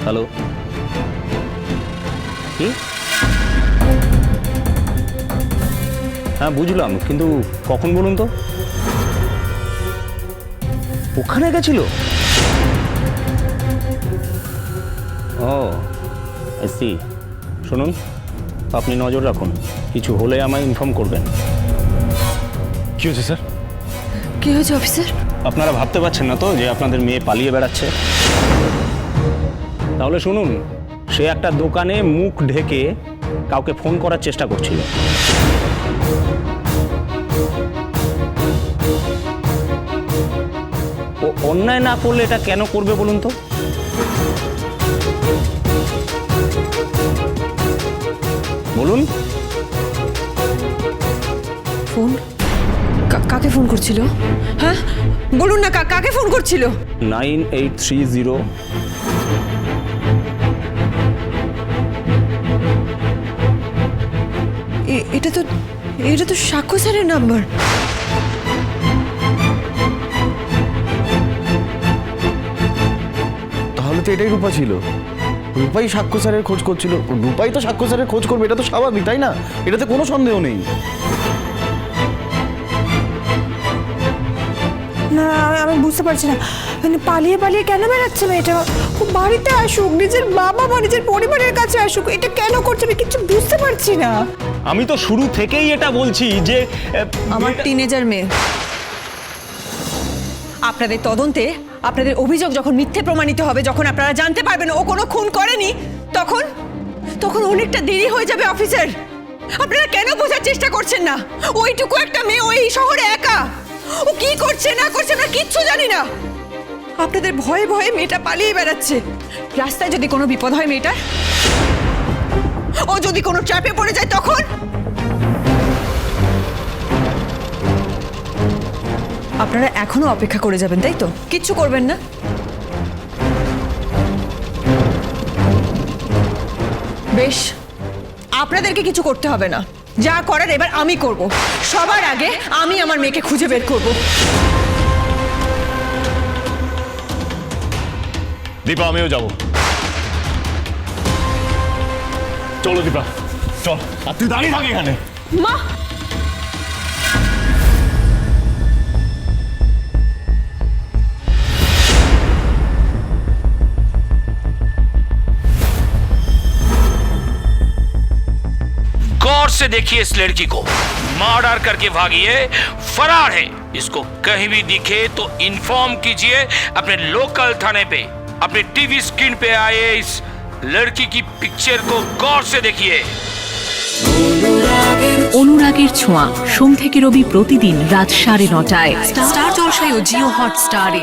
Hello, কি? হ্যাঁ বুঝলাম, কিন্তু কখন বলুন তো? ওখানে গেছিল? ও আই সি। শুনুন, আপনি নজর রাখুন, কিছু হলে আমায় ইনফর্ম করবেন। কি হয়েছে স্যার? কি হয়েছে অফিসার? আপনারা ভাবতে পারছেন না তো যে আপনাদের মেয়ে পালিয়ে বেড়াচ্ছে? তাহলে শুনুন, সে একটা দোকানে মুখ ঢেকে কাউকে ফোন করার চেষ্টা করছিল। ও অন্যায় না করলে এটা কেন করবে বলুন তো? বলুন। ফোন? কাকে ফোন করছিল? হ্যাঁ বলুন না, কাকে ফোন করছিল? 9830। এটা তো সাক্ষ্য স্যারের নাম্বার। তাহলে তো এটাই রূপা ছিল। রূপাই সাক্ষ্য স্যারের খোঁজ করছিল। রূপাই তো সাক্ষ্য স্যারের খোঁজ করবে, এটা তো স্বাভাবিক, তাই না? এটাতে কোনো সন্দেহ নেই। না, আমি বুঝতে পারছি না, মানে পালিয়ে পালিয়ে কেন বেড়াচ্ছে মেয়েটা? ও বাড়িতে আসুক, নিজের বাবা বা নিজের পরিবারের কাছে আসুক, এটা কেন করছে আমি কিছু বুঝতে পারছি না। আমি তো শুরু থেকেই এটা বলছি যে আমার টিনেজার মেয়ে। আপনাদের তদন্তে আপনাদের অভিযোগ যখন মিথ্যে প্রমাণিত হবে, যখন আপনারা জানতে পারবেন ও কোনো খুন করেনি, তখন অনেকটা দেরি হয়ে যাবে অফিসার। আপনারা কেন বোঝার চেষ্টা করছেন না? ওইটুকু একটা মেয়ে ওই শহরে একা, ও কি করছে না করছে আমরা কিচ্ছু জানি না। আপনাদের ভয়ে ভয়ে মেয়েটা পালিয়ে বেড়াচ্ছে। রাস্তায় যদি কোনো বিপদ হয় মেয়েটার, ও যদি কোনো ট্র্যাপে পড়ে যায়, তখন আপনারা এখনো অপেক্ষা করে যাবেন, তাই তো? কিচ্ছু করবেন না? বেশ, আপনাদেরকে কিছু করতে হবে না। যা করার এবার আমি করব। সবার আগে আমি আমার মেয়েকে খুঁজে বের করব। দীপা, আমিও যাবো। চলো দীপা, চল। আর তুই দাঁড়িয়ে থাক এখানে। মা, गौर से देखिए इस लड़की को, मर्डर करके भागी है, फरार है। इसको कहीं भी दिखे तो इन्फॉर्म कीजिए अपने लोकल थाने पे। अपने टीवी स्क्रीन पे आए इस लड़की की पिक्चर को गौर से देखिए। অনুরাগের ছোঁয়া সোম থেকে রবি প্রতিদিন রাত 9:30টায় স্টার জলসায় ও জিও হটস্টারে।